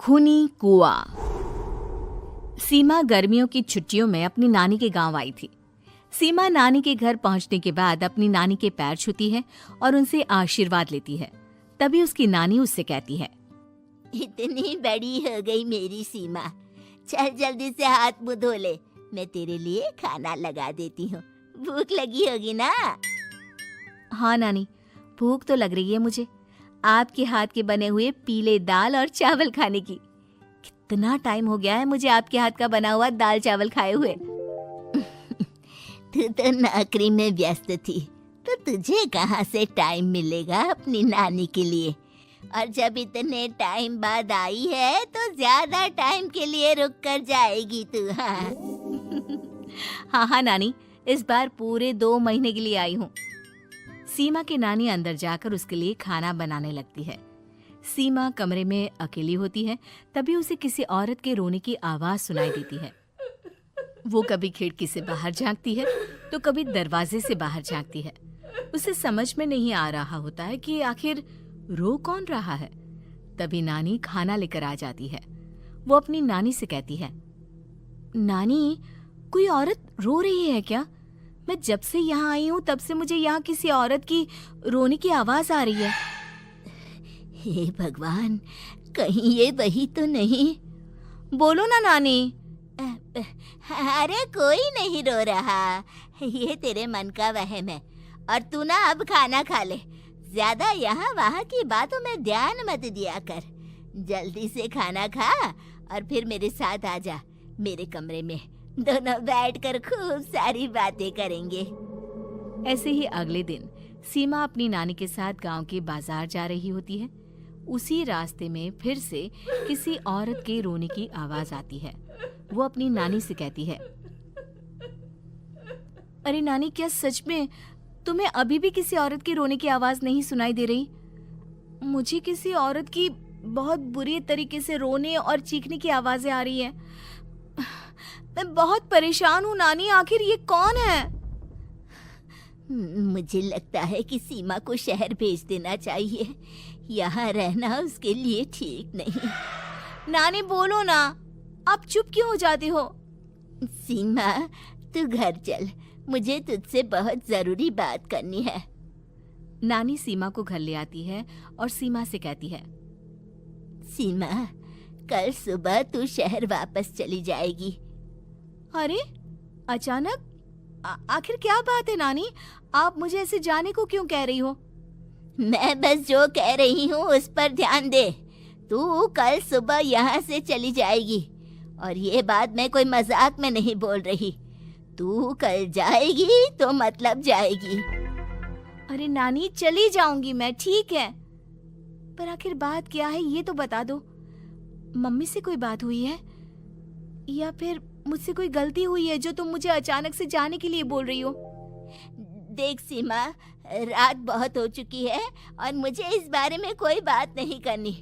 खूनी कुआं। सीमा गर्मियों की छुट्टियों में अपनी नानी के गांव आई थी। सीमा नानी के घर पहुंचने के बाद अपनी नानी के पैर छूती है और उनसे आशीर्वाद लेती है। तभी उसकी नानी उससे कहती है, इतनी बड़ी हो गई मेरी सीमा, चल जल्दी से हाथ मुंह धो ले, मैं तेरे लिए खाना लगा देती हूँ। भूख लगी होगी ना? हाँ नानी, भूख तो लग रही है मुझे, आपके हाथ के बने हुए पीले दाल और चावल खाने की। कितना टाइम हो गया है मुझे आपके हाथ का बना हुआ दाल चावल खाए हुए। तू तो नौकरी में व्यस्त थी, तो तुझे कहाँ से टाइम मिलेगा अपनी नानी के लिए? और जब इतने टाइम बाद आई है तो ज्यादा टाइम के लिए रुक कर जाएगी तू। हाँ हाँ नानी, इस बार पूरे 2 महीने के लिए आई हूँ। सीमा की नानी अंदर जाकर उसके लिए खाना बनाने लगती है। सीमा कमरे में अकेली होती है, तभी उसे किसी औरत के रोने की आवाज सुनाई देती है। वो कभी खिड़की से बाहर झांकती है तो कभी दरवाजे से बाहर झांकती है। उसे समझ में नहीं आ रहा होता है कि आखिर रो कौन रहा है। तभी नानी खाना लेकर आ जाती है। वो अपनी नानी से कहती है, नानी, कोई औरत रो रही है क्या? मैं जब से यहाँ आई हूँ तब से मुझे यहाँ किसी औरत की रोने की आवाज आ रही है। हे भगवान, कहीं ये वही तो नहीं? बोलो ना नानी। अरे कोई नहीं रो रहा, ये तेरे मन का वहम है। और तू ना अब खाना खा ले, ज्यादा यहाँ वहाँ की बातों में ध्यान मत दिया कर। जल्दी से खाना खा और फिर मेरे साथ आ जा मेरे कमरे में, दोनों बैठकर खूब सारी बातें करेंगे। ऐसे ही अगले दिन सीमा अपनी नानी के साथ गांव के बाजार जा रही होती है। उसी रास्ते में फिर से किसी औरत के रोने की आवाज आती है। वो अपनी नानी से कहती है, अरे नानी, क्या सच में तुम्हें अभी भी किसी औरत की रोने की आवाज नहीं सुनाई दे रही? मुझे किसी औरत की बहुत बुरी तरीके से रोने और चीखने की आवाजें आ रही है। मैं बहुत परेशान हूँ नानी, आखिर ये कौन है? मुझे लगता है कि सीमा को शहर भेज देना चाहिए, यहाँ रहना उसके लिए ठीक नहीं। नानी बोलो ना, आप चुप क्यों हो जाती हो? सीमा, तू घर चल, मुझे तुझसे बहुत जरूरी बात करनी है। नानी सीमा को घर ले आती है और सीमा से कहती है, सीमा, कल सुबह तू शहर वापस चली जाएगी। अरे अचानक? आखिर क्या बात है नानी, आप मुझे ऐसे जाने को क्यों कह रही हो? मैं बस जो कह रही हूँ उस पर ध्यान दे। तू कल सुबह यहाँ से चली जाएगी, और ये बात मैं कोई मजाक में नहीं बोल रही। तू कल जाएगी तो मतलब जाएगी। अरे नानी, चली जाऊंगी मैं, ठीक है, पर आखिर बात क्या है ये तो बता दो। मम्मी से कोई बात हुई है या फिर मुझसे कोई गलती हुई है जो तुम मुझे अचानक से जाने के लिए बोल रही हो? देख सीमा, रात बहुत हो चुकी है और मुझे इस बारे में कोई बात नहीं करनी।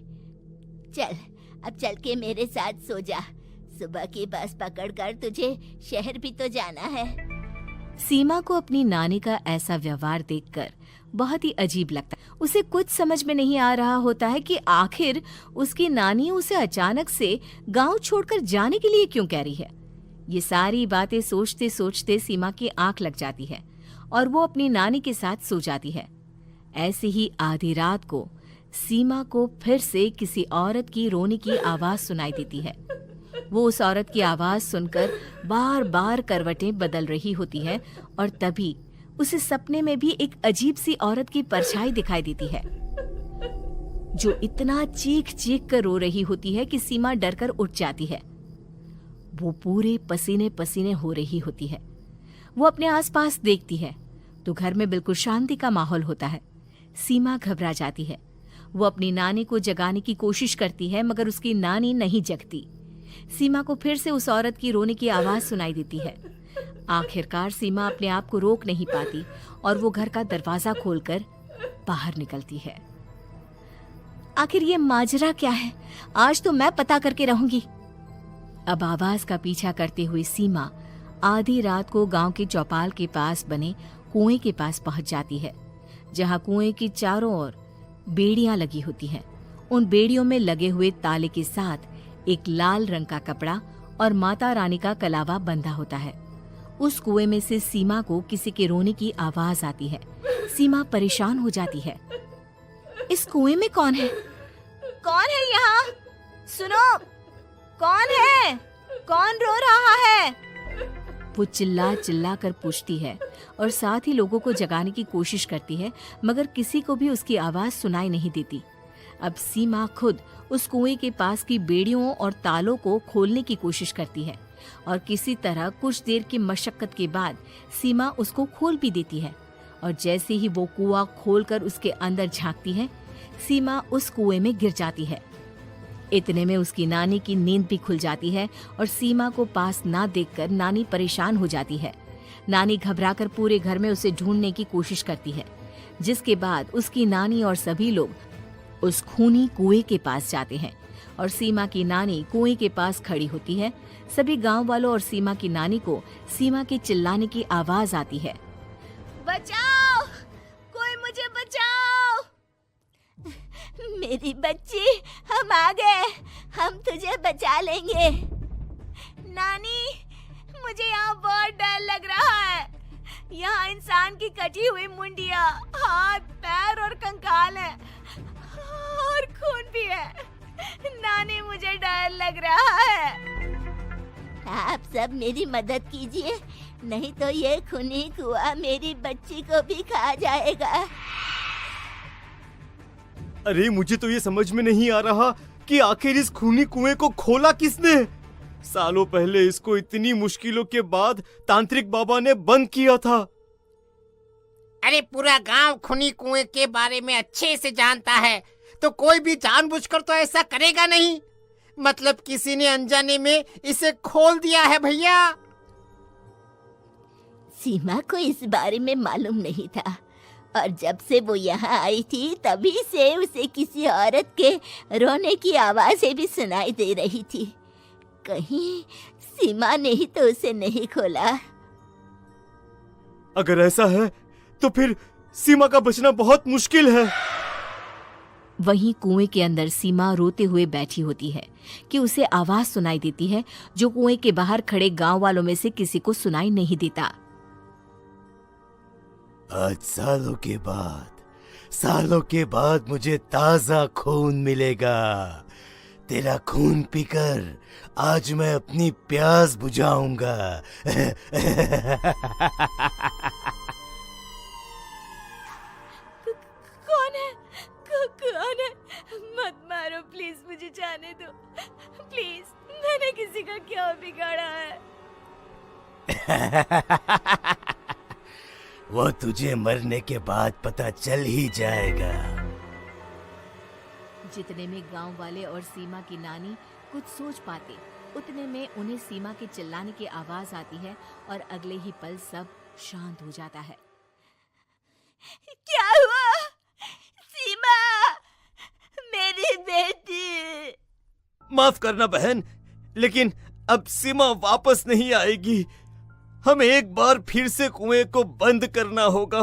चल, अब चल के मेरे साथ सो जा। सुबह की बस पकड़कर तुझे शहर भी तो जाना है। सीमा को अपनी नानी का ऐसा व्यवहार देखकर बहुत ही अजीब लगता है। उसे कुछ समझ में नहीं आ रहा होता है कि आखिर उसकी नानी उसे अचानक से गांव छोड़कर जाने के लिए क्यों कह रही है। ये सारी बातें सोचते सोचते सीमा की आंख लग जाती है और वो अपनी नानी के साथ सो जाती है। ऐसे ही आधी रात को सीमा को फिर से किसी औरत की रोने की आवाज सुनाई देती है। वो उस औरत की आवाज सुनकर बार बार करवटें बदल रही होती है और तभी उसे सपने में भी एक अजीब सी औरत की परछाई दिखाई देती है, जो इतना चीख चीख कर रो रही होती है कि सीमा डरकर उठ जाती है। वो पूरे पसीने पसीने हो रही होती है। वो अपने आसपास देखती है तो घर में बिल्कुल शांति का माहौल होता है। सीमा घबरा जाती है। वो अपनी नानी को जगाने की कोशिश करती है, मगर उसकी नानी नहीं जगती। सीमा को फिर से उस औरत की रोने की आवाज सुनाई देती है। आखिरकार सीमा अपने आप को रोक नहीं पाती और वो घर का दरवाजा खोलकर बाहर निकलती है। आखिर ये माजरा क्या है? आज तो मैं पता करके रहूंगी। अब आवाज का पीछा करते हुए सीमा आधी रात को गांव के चौपाल के पास बने कुएं के पास पहुंच जाती है, जहां कुएं की चारों ओर बेड़ियां लगी होती हैं। उन बेड़ियों में लगे हुए ताले के साथ एक लाल रंग का कपड़ा और माता रानी का कलावा बंधा होता है। उस कुएं में से सीमा को किसी के रोने की आवाज आती है। सीमा परेशान हो जाती है। इस कुएं में कौन है? कौन है यहाँ? सुनो, कौन है? कौन रो रहा है? वो चिल्ला चिल्ला कर पूछती है और साथ ही लोगों को जगाने की कोशिश करती है, मगर किसी को भी उसकी आवाज सुनाई नहीं देती। अब सीमा खुद उस कुएं के पास की बेड़ियों और तालों को खोलने की कोशिश करती है और किसी तरह कुछ देर की मशक्कत के बाद सीमा उसको खोल भी देती है। और जैसे ही वो कुआं खोलकर उसके अंदर झांकती है, सीमा उस कुएं में गिर जाती है। इतने में उसकी नानी की नींद भी खुल जाती है और सीमा को पास ना देखकर नानी परेशान हो जाती है। नानी घबराकर पूरे घर में उसे ढूंढने की कोशिश करती है, जिसके बाद उसकी नानी और सभी लोग उस खूनी कुएं के पास जाते हैं और सीमा की नानी कुएं के पास खड़ी होती है। सभी गांव वालों और सीमा की नानी को सीमा के चिल्लाने की आवाज आती है। बचाओ, कोई मुझे बचाओ। मेरी बच्ची, हम आ गए, हम तुझे बचा लेंगे। नानी, मुझे यहाँ बहुत डर लग रहा है। यहाँ इंसान की कटी हुई मुंडिया, हाथ, पैर और कंकाल है और खून भी है। नानी, मुझे डर लग रहा है। आप सब मेरी मदद कीजिए, नहीं तो ये खूनी कुआं मेरी बच्ची को भी खा जाएगा। अरे मुझे तो ये समझ में नहीं आ रहा कि आखिर इस खूनी कुएं को खोला किसने। सालों पहले इसको इतनी मुश्किलों के बाद तांत्रिक बाबा ने बंद किया था। अरे पूरा गांव खूनी कुएं के बारे में अच्छे से जानता है, तो कोई भी जानबूझकर तो ऐसा करेगा नहीं। मतलब किसी ने अनजाने में इसे खोल दिया है भैया। सीमा को इस बारे में मालूम नहीं था और जब से वो यहाँ आई थी तभी से उसे किसी औरत के रोने की आवाजें भी सुनाई दे रही थी। कहीं सीमा ने ही तो उसे नहीं खोला। अगर ऐसा है तो फिर सीमा का बचना बहुत मुश्किल है। वहीं कुएं के अंदर सीमा रोते हुए बैठी होती है कि उसे आवाज सुनाई देती है जो कुएं के बाहर खड़े गांव वालों में से किसी को सुनाई नहीं देता। आज सालों के बाद मुझे ताजा खून मिलेगा। तेरा खून पीकर आज मैं अपनी प्यास बुझाऊंगा। कौन है? मत मारो प्लीज, मुझे जाने दो प्लीज। मैंने किसी का क्या बिगाड़ा है? वो तुझे मरने के बाद पता चल ही जाएगा। जितने में गांव वाले और सीमा की नानी कुछ सोच पाते, उतने में उन्हें सीमा के चिल्लाने की आवाज आती है और अगले ही पल सब शांत हो जाता है। क्या हुआ? सीमा, मेरी बेटी। माफ करना बहन, लेकिन अब सीमा वापस नहीं आएगी। हमें एक बार फिर से कुएं को बंद करना होगा।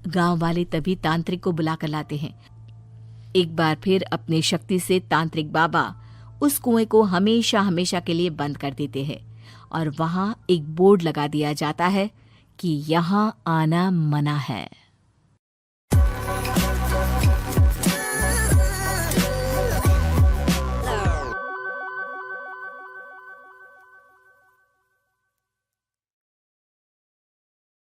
गांव वाले तभी तांत्रिक को बुलाकर लाते हैं। एक बार फिर अपनी शक्ति से तांत्रिक बाबा उस कुएं को हमेशा हमेशा के लिए बंद कर देते हैं और वहां एक बोर्ड लगा दिया जाता है कि यहाँ आना मना है।